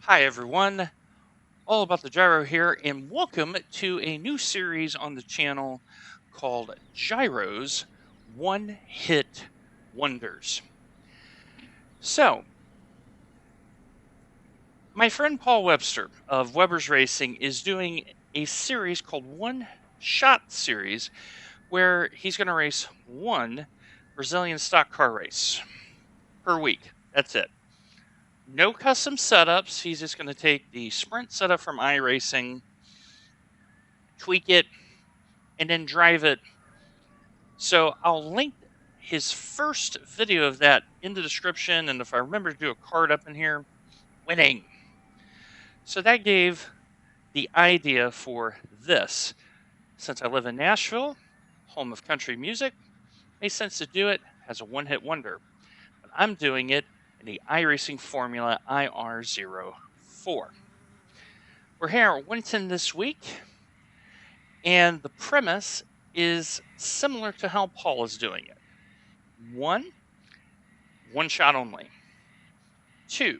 Hi everyone, all about the gyro here, and welcome to a new series on the channel called Gyro's One Hit Wonders. So, my friend Paul Webster of Weber's Racing is doing a series called One Shot Series, where he's going to race one Brazilian stock car race per week. That's it. No custom setups. He's just going to take the sprint setup from iRacing, tweak it, and then drive it. So I'll link his first video of that in the description, and if I remember to do a card up in here, winning. So that gave the idea for this. Since I live in Nashville, home of country music, makes sense to do it as a one-hit wonder. But I'm doing it in the iRacing Formula IR04. We're here at Winton this week, and the premise is similar to how Paul is doing it. One shot only. 2,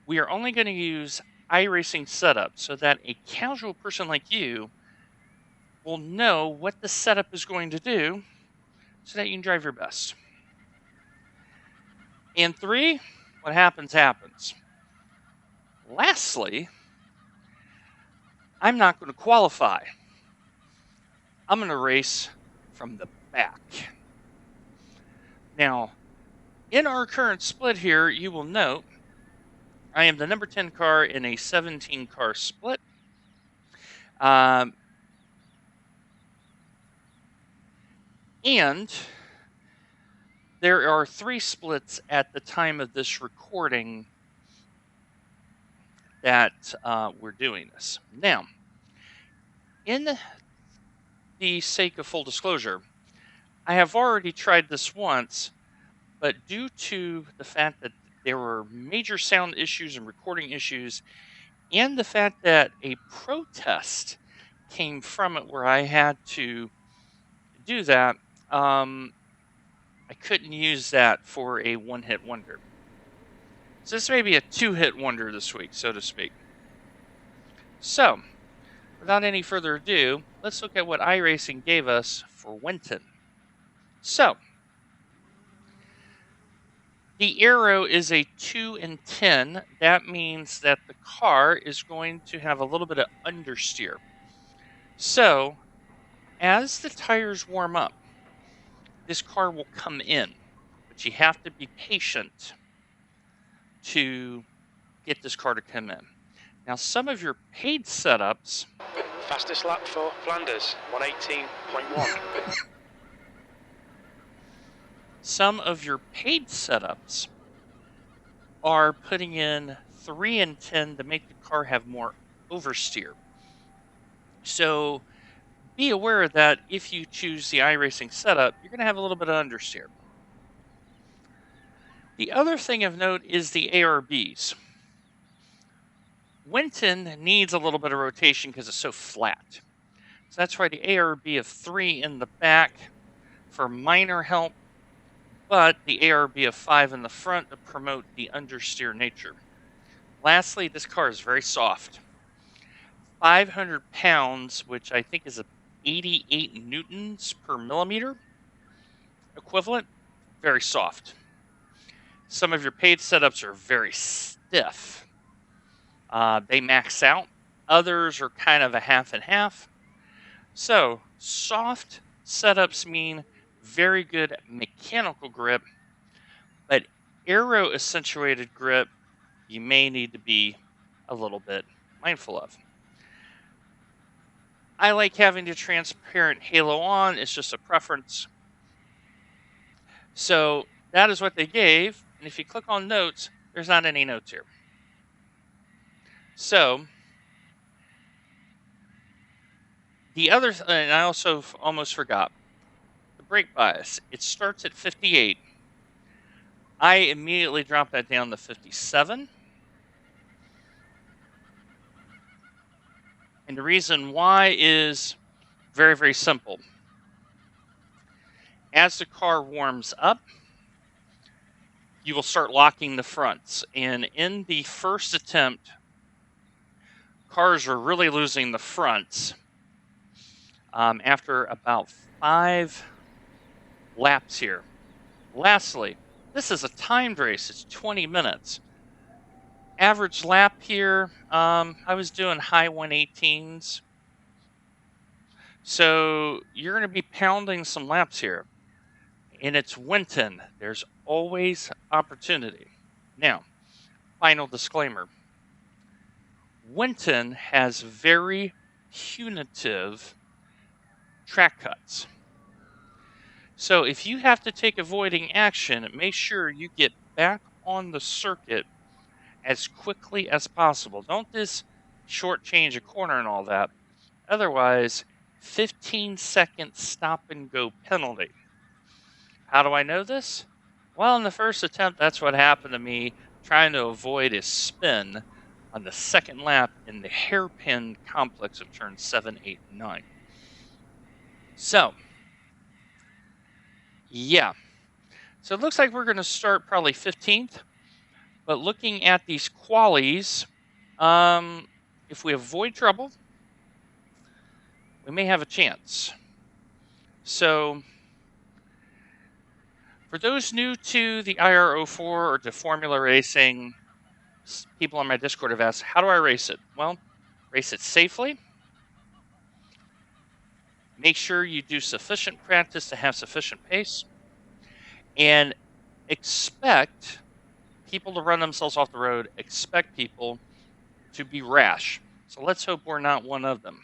we are only going to use iRacing setup so that a casual person like you will know what the setup is going to do so that you can drive your best. And 3, what happens, happens. Lastly, I'm not going to qualify. I'm going to race from the back. Now, in our current split here, you will note I am the number 10 car in a 17 car split. And there are 3 splits at the time of this recording that we're doing this. Now, in the sake of full disclosure, I have already tried this once, but due to the fact that there were major sound issues and recording issues, and the fact that a protest came from it where I had to do that, I couldn't use that for a one-hit wonder. So this may be a 2-hit wonder this week, so to speak. So, without any further ado, let's look at what iRacing gave us for Winton. So, the aero is a 2 and 10. That means that the car is going to have a little bit of understeer. So, as the tires warm up, this car will come in, but you have to be patient to get this car to come in. Now, some of your paid setups... Fastest lap for Flanders, 118.1. Some of your paid setups are putting in 3 and 10 to make the car have more oversteer. So be aware that if you choose the iRacing setup, you're going to have a little bit of understeer. The other thing of note is the ARBs. Winton needs a little bit of rotation because it's so flat. So that's why the ARB of 3 in the back for minor help, but the ARB of 5 in the front to promote the understeer nature. Lastly, this car is very soft. 500 pounds, which I think is 88 newtons per millimeter equivalent, very soft. Some of your paid setups are very stiff. They max out. Others are kind of a half and half. So, soft setups mean very good mechanical grip, but aero accentuated grip you may need to be a little bit mindful of. I like having the transparent halo on. It's just a preference. So that is what they gave. And if you click on notes, there's not any notes here. So the other, and I also almost forgot, the brake bias. It starts at 58. I immediately dropped that down to 57. And the reason why is very, very simple. As the car warms up, you will start locking the fronts. And in the first attempt, cars were really losing the fronts. After about 5 laps here. Lastly, this is a timed race. It's 20 minutes. Average lap here, I was doing high 118s. So you're going to be pounding some laps here. And it's Winton. There's always opportunity. Now, final disclaimer. Winton has very punitive track cuts. So if you have to take avoiding action, make sure you get back on the circuit as quickly as possible. Don't just shortchange a corner and all that. Otherwise, 15-second stop and go penalty. How do I know this? Well, in the first attempt, that's what happened to me trying to avoid a spin on the second lap in the hairpin complex of turns 7, 8, and 9. So, yeah. So it looks like we're going to start probably 15th. But looking at these qualies, if we avoid trouble, we may have a chance. So, for those new to the IR04 or to Formula Racing, people on my Discord have asked, how do I race it? Well, race it safely. Make sure you do sufficient practice to have sufficient pace. And expect people to run themselves off the road. Expect people to be rash. So let's hope we're not one of them.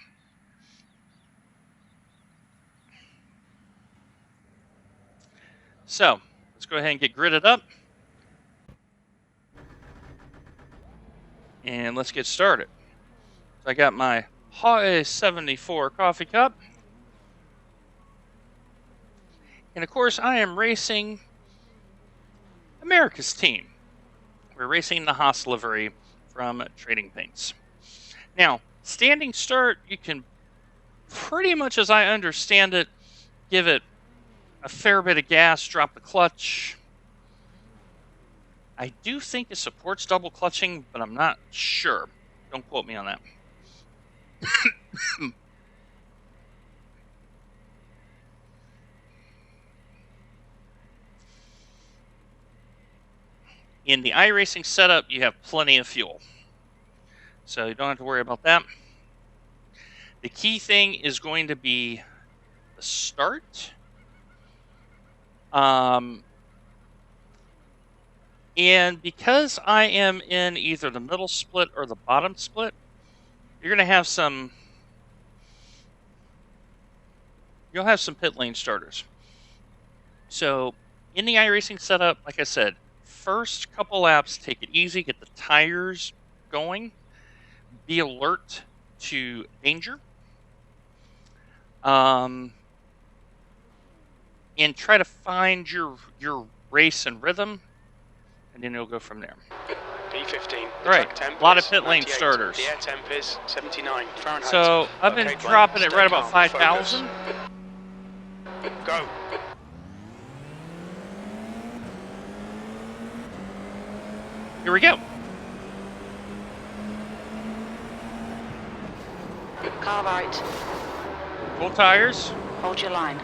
So, let's go ahead and get gridded up. And let's get started. So I got my High 74 coffee cup. And of course, I am racing America's team. We're racing the Haas livery from Trading Paints. Now, standing start, you can pretty much, as I understand it, give it a fair bit of gas, drop the clutch. I do think it supports double clutching, but I'm not sure. Don't quote me on that. In the iRacing setup, you have plenty of fuel. So you don't have to worry about that. The key thing is going to be the start. And because I am in either the middle split or the bottom split, you're going to have some... You'll have some pit lane starters. So in the iRacing setup, like I said, first couple laps, take it easy, get the tires going, be alert to danger, and try to find your race and rhythm, and then you'll go from there. P15. Right, a lot of pit lane starters. The air temp is 79 Fahrenheit. So I've been dropping it right about 5,000. Go. Here we go. Car right. Full tires. Hold your line.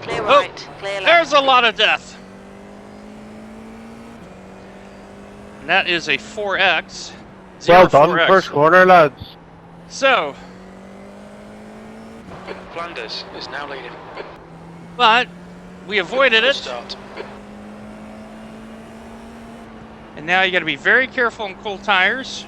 Clear right. Clear left. There's a lot of death. And that is a 4X. Well done, 4X. first corner, lads. So, Flanders is now leading. but we avoided it. Start. And now you got to be very careful on cold tires.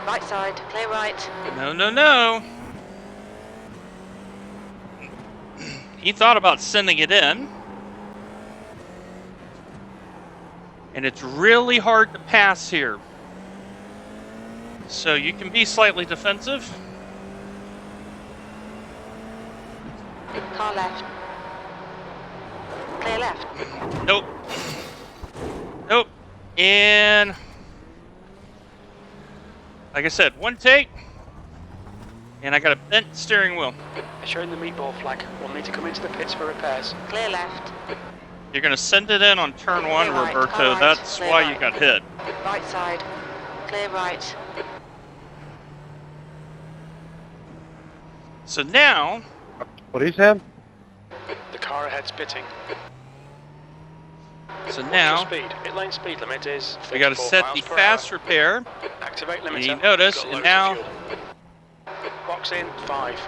Right side. Clear right. No. He thought about sending it in. And it's really hard to pass here. So you can be slightly defensive. Car left. Clear left. Nope. And like I said, one take. And I got a bent steering wheel. They're showing the meatball flag. We'll need to come into the pits for repairs. Clear left. You're going to send it in on turn 1, Clear right, Roberto. car right, That's clear why right. you got hit. Right side. Clear right. So now, What he said? The car ahead's pitting. so What's now your speed? Pit lane speed limit is we got to 34 set miles the per fast hour. repair. Activate limiter. And you notice, Got and loads now of fuel. Box in 5,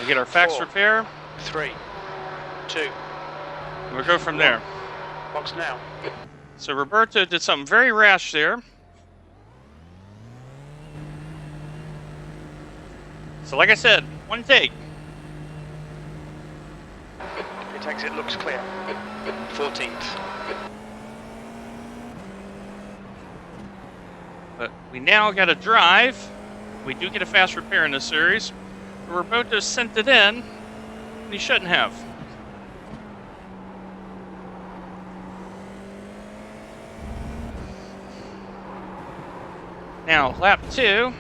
we get our fast 4. repair. 3, 2. And we'll go from there. Box now. So Roberto did something very rash there. So like I said, one take. Pit exit looks clear. 14th. But we now got to drive. We do get a fast repair in this series. Roberto sent it in, and he shouldn't have. Now, lap 2,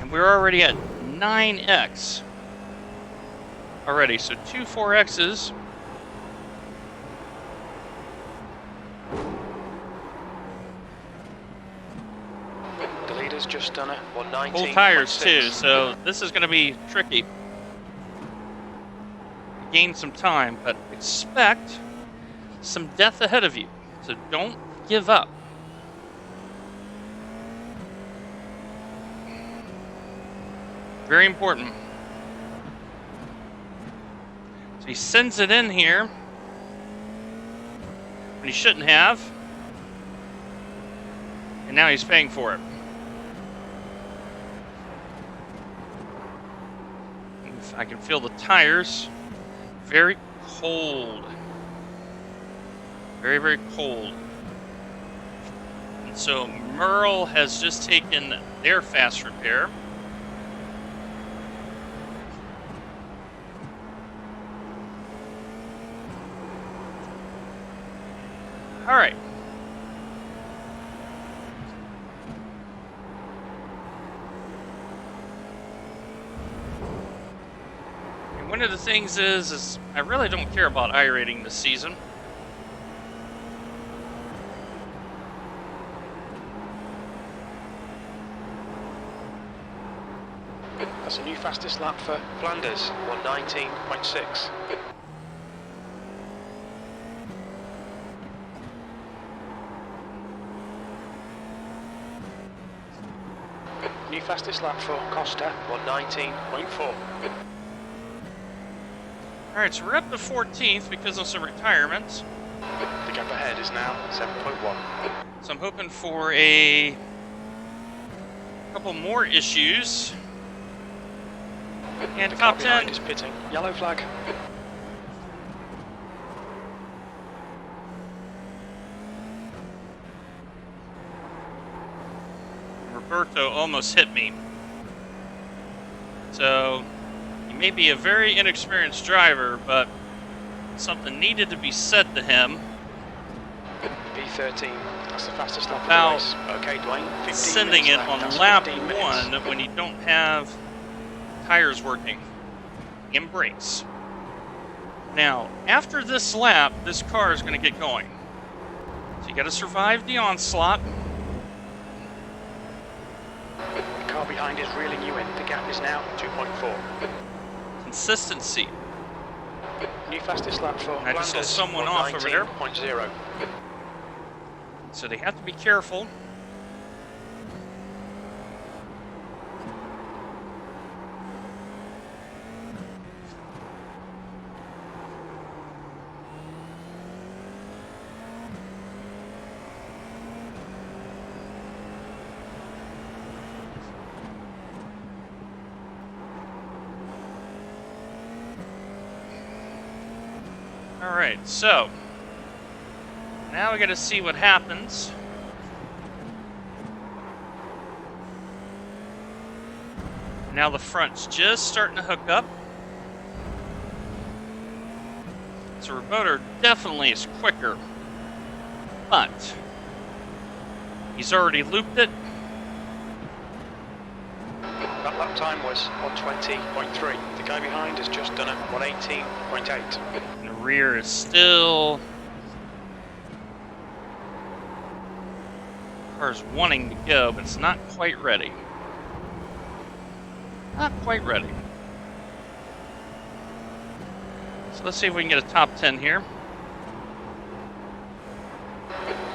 and we're already at 9x already, so 2 4x's. The leader's just done a 119. Full tires too, so this is going to be tricky. Gain some time, but expect some death ahead of you, so don't give up. Very important. So he sends it in here when he shouldn't have, and now he's paying for it. I can feel the tires very cold. Very, very cold. And so Merle has just taken their fast repair. All right. And one of the things is I really don't care about iRating this season. That's a new fastest lap for Flanders, 119.6. New fastest lap for Costa, 119.4. All right, so we're up to 14th because of some retirements. The gap ahead is now 7.1. So I'm hoping for a couple more issues. And The top car behind 10. is pitting. Yellow flag. Roberto almost hit me. So he may be a very inexperienced driver, but something needed to be said to him B13. That's the fastest lap about of the race. Okay, Dwayne. 15 sending it minutes on left. That's lap 15 minutes. 1 when you don't have tires working and brakes. Now, after this lap, this car is going to get going. So you got to survive the onslaught. The car behind is reeling you in. The gap is now 2.4. Consistency. New fastest lap for I just saw Flanders, someone off over there. 119.0. So they have to be careful. All right, so now we got to see what happens. Now the front's just starting to hook up. So our motor definitely is quicker, but he's already looped it. Lap time was 120.3. The guy behind has just done a 118.8. And the rear is still... Car's wanting to go, but it's not quite ready. Not quite ready. So let's see if we can get a top 10 here.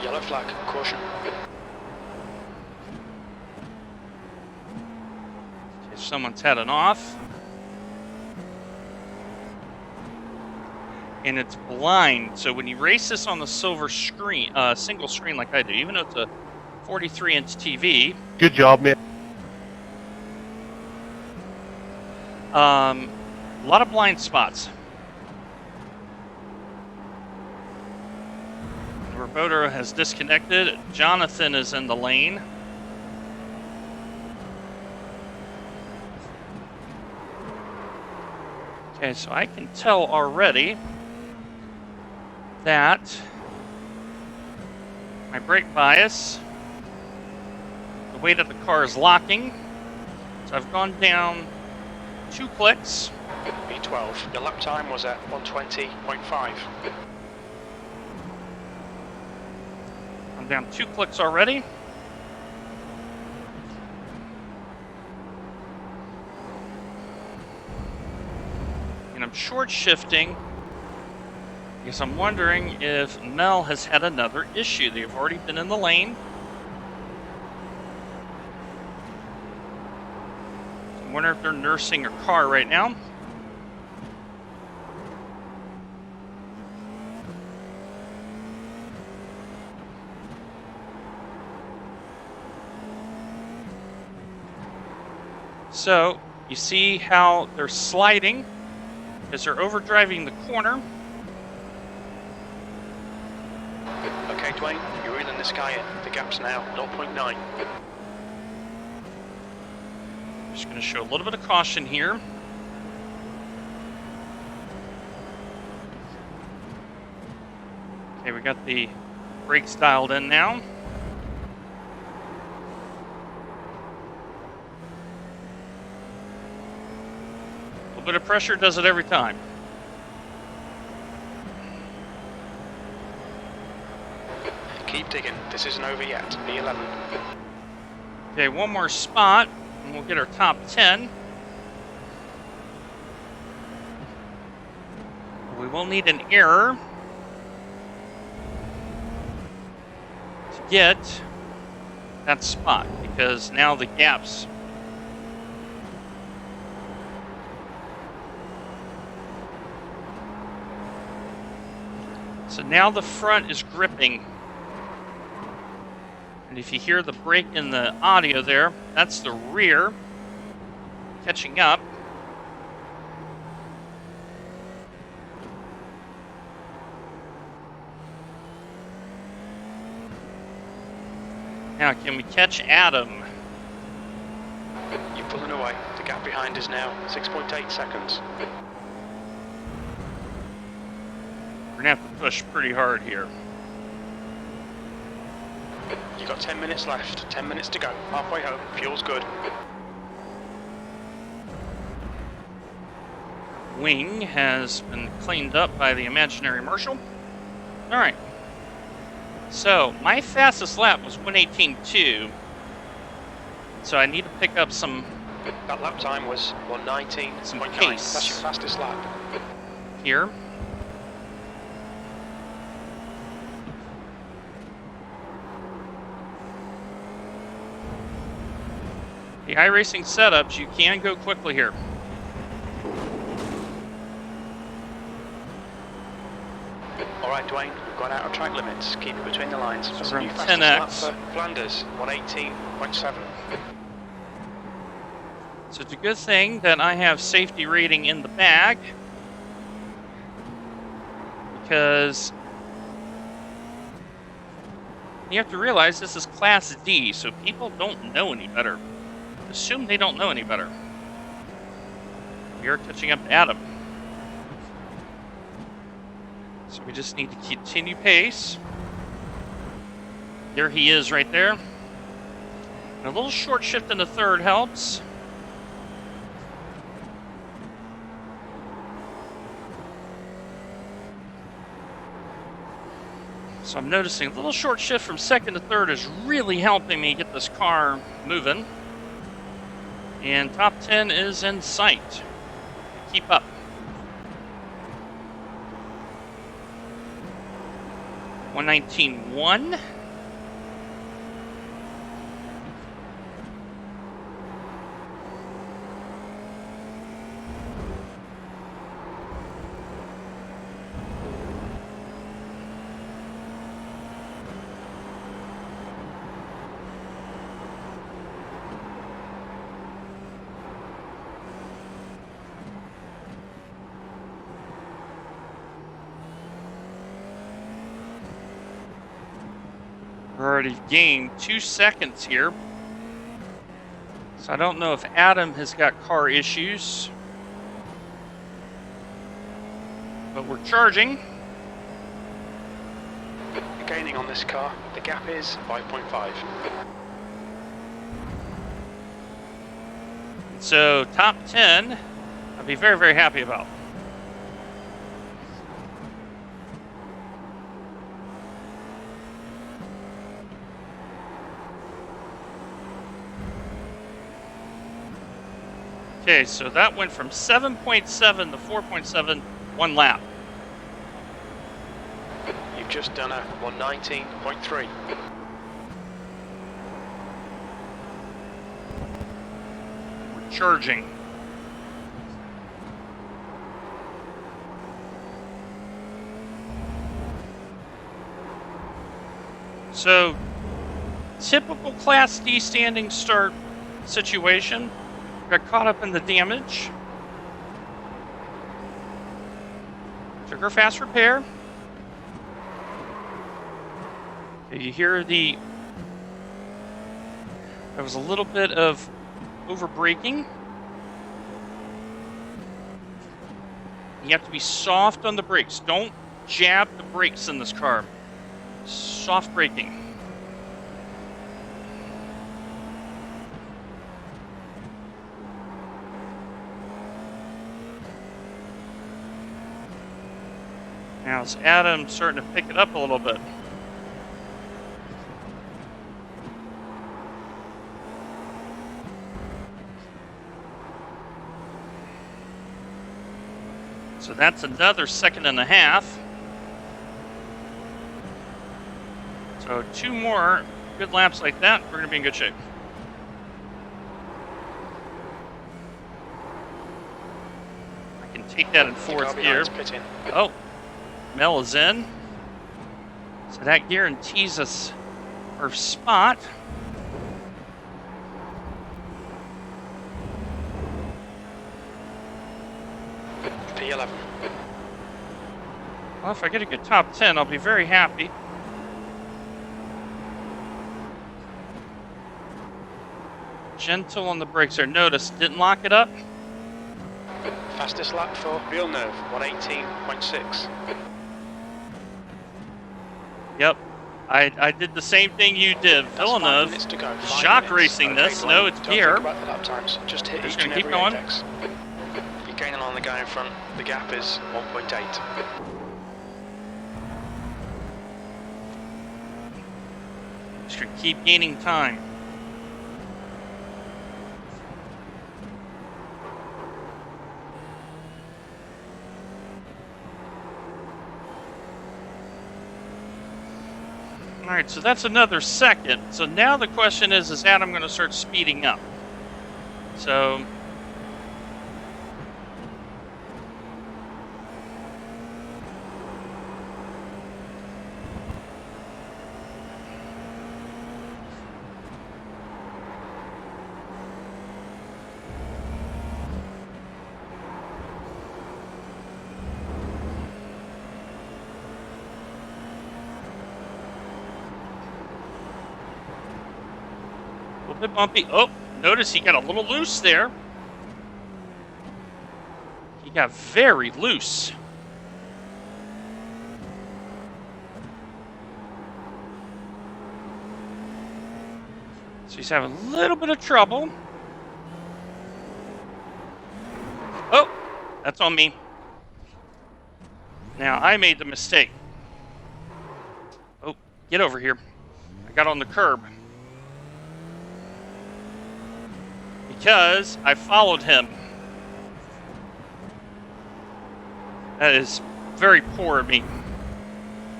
Yellow flag, caution. Okay, someone's heading off. And it's blind, so when you race this on the silver screen, single screen like I do, even though it's a 43-inch TV. Good job, mate. A lot of blind spots. Roberto has disconnected. Jonathan is in the lane. Okay, so I can tell already that my brake bias, the way that the car is locking, so I've gone down 2 clicks. B12, your lap time was at 120.5. I'm down 2 clicks already. And I'm short shifting because I'm wondering if Mel has had another issue. They've already been in the lane. So I'm wondering if they're nursing her car right now. So you see how they're sliding as they're overdriving the corner. Okay, Dwayne, you're reeling this guy in. The gap's now 0.9. Just going to show a little bit of caution here. Okay, we got the brakes dialed in now. A little bit of pressure does it every time. Keep digging. This isn't over yet. B11. Okay, one more spot, and we'll get our top 10. We will need an error to get that spot, because now the gaps. So now the front is gripping. And if you hear the brake in the audio there, that's the rear catching up. Now, can we catch Adam? You're pulling away. The gap behind is now 6.8 seconds. We're going to have to push pretty hard here. You've got 10 minutes left. 10 minutes to go. Halfway home. Fuel's good. Wing has been cleaned up by the imaginary marshal. All right. So my fastest lap was 1:18.2. So I need to pick up some. That lap time was 1:19.9. Some pace. That's your fastest lap. Here. The iRacing setups, you can go quickly here. All right, Dwayne, we've gone out of track limits. Keep it between the lines. So That's we're a new on fastest 10X. lap for Flanders, 118.7. So it's a good thing that I have safety rating in the bag, because you have to realize this is Class D, so people don't know any better. Assume they don't know any better. We are catching up to Adam. So we just need to continue pace. There he is right there. And a little short shift in the third helps. So I'm noticing a little short shift from second to third is really helping me get this car moving. And top 10 is in sight. Keep up. $119.1. We're already gained 2 seconds here. So I don't know if Adam has got car issues. But we're charging. Gaining on this car, the gap is 5.5. So top 10, I'd be very, very happy about. Okay, so that went from 7.7 to 4.7, 1 lap. You've just done a 119.3. We're charging. So, typical Class D standing start situation. Got caught up in the damage. Took her fast repair. Okay, you hear there was a little bit of over braking. You have to be soft on the brakes. Don't jab the brakes in this car. Soft braking. Now it's Adam starting to pick it up a little bit. So that's another 1.5 seconds. So 2 more good laps like that, we're going to be in good shape. I can take that in 4th gear. Oh, Mel is in. So that guarantees us our spot. P11. Well, if I get a good top 10, I'll be very happy. Gentle on the brakes there. Notice, didn't lock it up. Fastest lap for Villeneuve, 118.6. Yep. I did the same thing you did. That's Villeneuve 5 minutes to go. shock racing this. Okay, No, it's don't gear. think about the lap times. Just hit Just each gonna and keep every going. apex. You're gaining on the guy in front. The gap is 1.8. Just gonna keep gaining time. All right, so that's another second. So now the question is Adam going to start speeding up? So a little bit bumpy. Oh, notice he got a little loose there. He got very loose. So he's having a little bit of trouble. Oh, that's on me. Now, I made the mistake. Oh, get over here. I got on the curb. Because I followed him. That is very poor of me.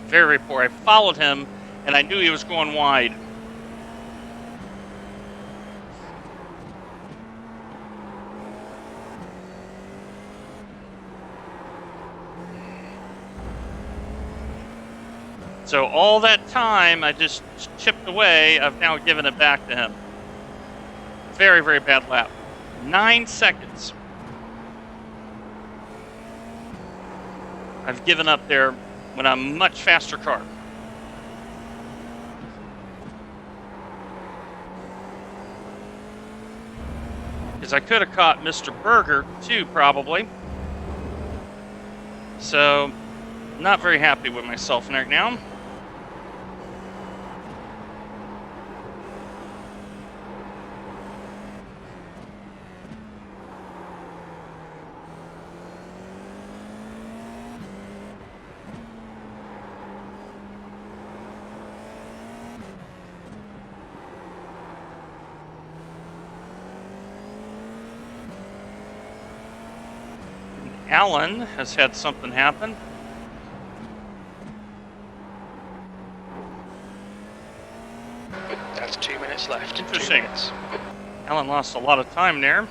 Very poor. I followed him, and I knew he was going wide. So all that time I just chipped away, I've now given it back to him. Very, very bad lap. 9 seconds. I've given up there when I'm a much faster car. Because I could have caught Mr. Berger too, probably. So, not very happy with myself right now. Alan has had something happen. That's 2 minutes left. Interesting. 2 minutes. Alan lost a lot of time there.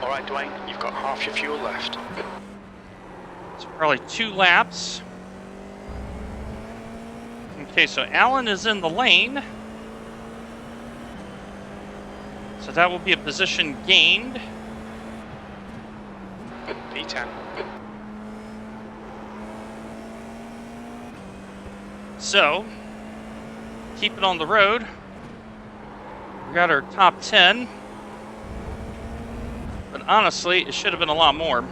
All right, Dwayne, you've got half your fuel left. It's probably 2 laps. Okay, so Alan is in the lane. So that will be a position gained. P10. So, keep it on the road. We got our top 10. But honestly, it should have been a lot more.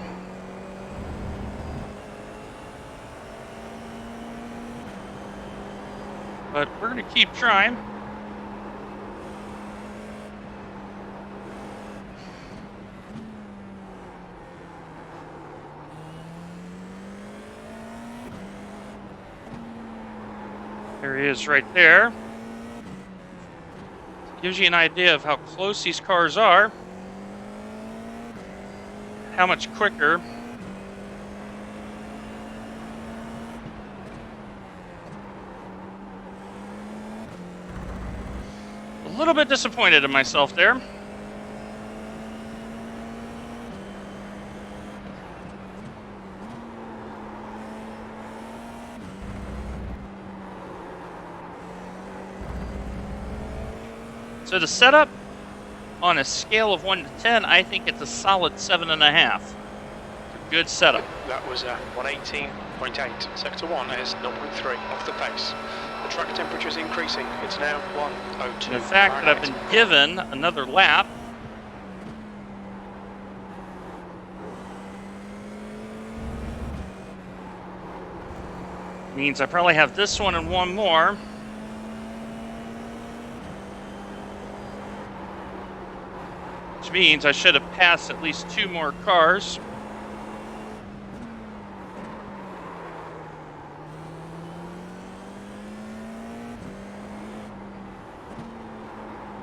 But we're going to keep trying. There he is right there. Gives you an idea of how close these cars are. How much quicker. A little bit disappointed in myself there. So the setup, on a scale of 1 to 10, I think it's a solid 7.5. It's a good setup. That was 118.8. Sector 1 is 0.3 off the pace. The track temperature is increasing. It's now 102. And the fact that I've been given another lap means I probably have this one and one more. Which means I should have passed at least 2 more cars.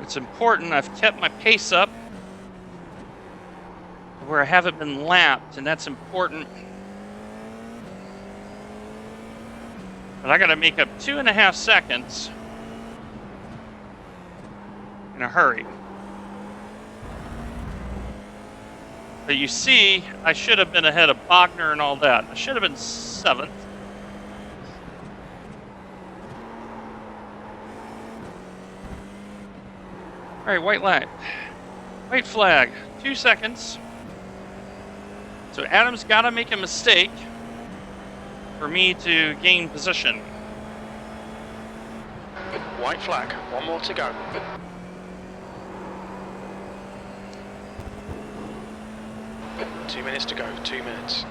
It's important I've kept my pace up where I haven't been lapped, and that's important. But I got to make up 2.5 seconds in a hurry. But you see, I should have been ahead of Bogner and all that. I should have been 7th. All right, white light. White flag, 2 seconds. So Adam's got to make a mistake for me to gain position. White flag. 1 more to go. Two minutes to go. 2 minutes.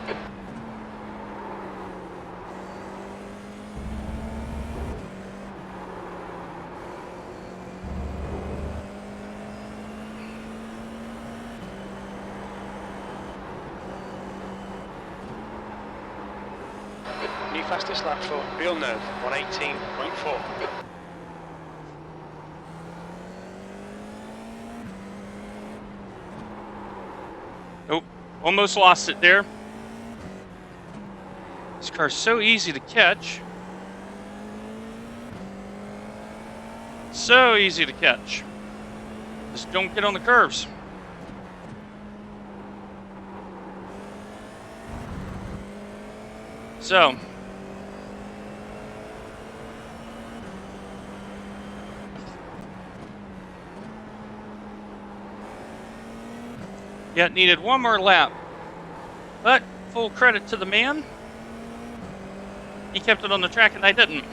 New fastest lap for Villeneuve, 118.4. Oh, almost lost it there. This car's so easy to catch. So easy to catch. Just don't get on the curves. So, yet needed one more lap. But full credit to the man. He kept it on the track and I didn't.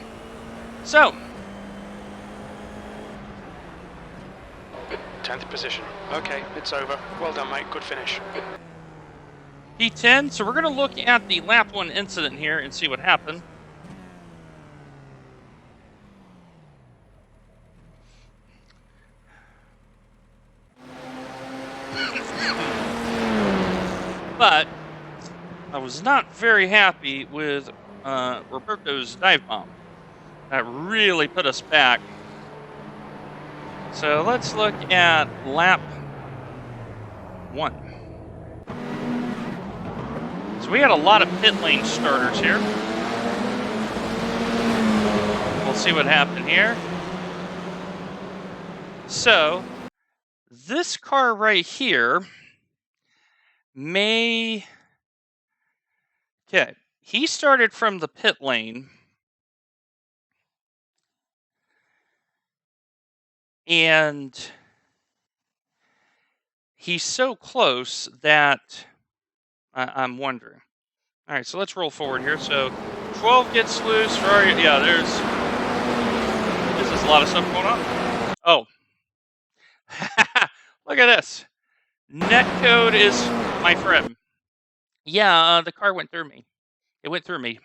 So, 10th position. Okay, it's over. Well done, mate. Good finish. P10. So we're going to look at the lap 1 incident here and see what happened. But I was not very happy with Roberto's dive bomb. That really put us back. So let's look at lap 1. So we had a lot of pit lane starters here. We'll see what happened here. So this car right here may... Okay, he started from the pit lane. And he's so close that I'm wondering. All right, so let's roll forward here. So 12 gets loose. Ferrari, yeah, there's a lot of stuff going on. Oh, look at this. Netcode is my friend. Yeah, the car went through me. It went through me.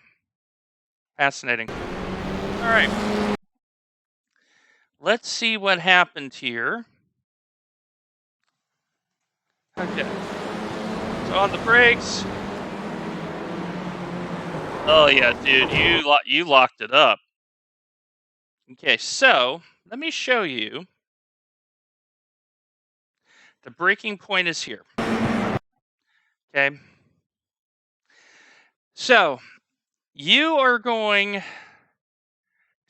Fascinating. All right. Let's see what happened here. Okay. So on the brakes. Oh yeah, dude, you locked it up. Okay, so let me show you. The braking point is here. Okay. So you are going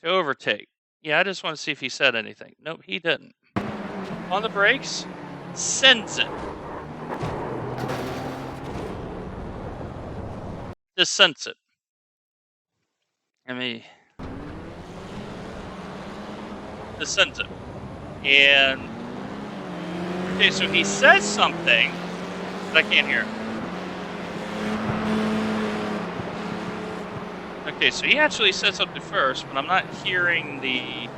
to overtake. Yeah, I just want to see if he said anything. Nope, he didn't. On the brakes, sends it. Just sense it. Just sense it. And okay, so he says something, but I can't hear it. Okay, so he actually said something first, but I'm not hearing the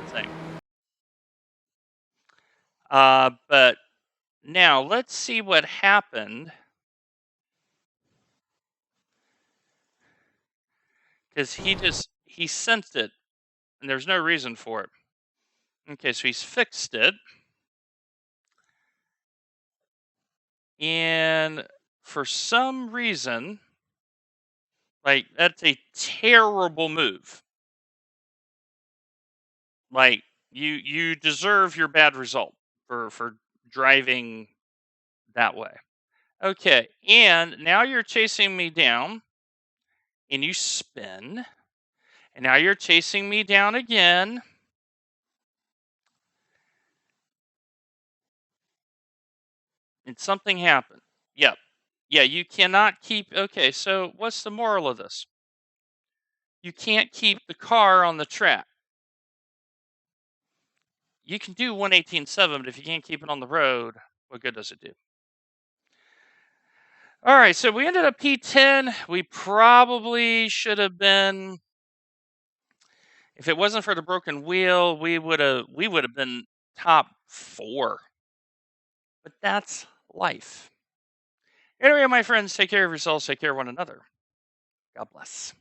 thing. But now let's see what happened. Because he sensed it, and there's no reason for it. Okay, so he's fixed it. And for some reason, like, that's a terrible move. Like, you deserve your bad result for driving that way. Okay, and now you're chasing me down, and you spin, and now you're chasing me down again. And something happened. Yep. Yeah, you cannot keep... Okay, so what's the moral of this? You can't keep the car on the track. You can do 118.7, but if you can't keep it on the road, what good does it do? All right, so we ended up P10. We probably should have been... If it wasn't for the broken wheel, we would have been top 4. But that's life. Anyway, my friends, take care of yourselves, take care of one another. God bless.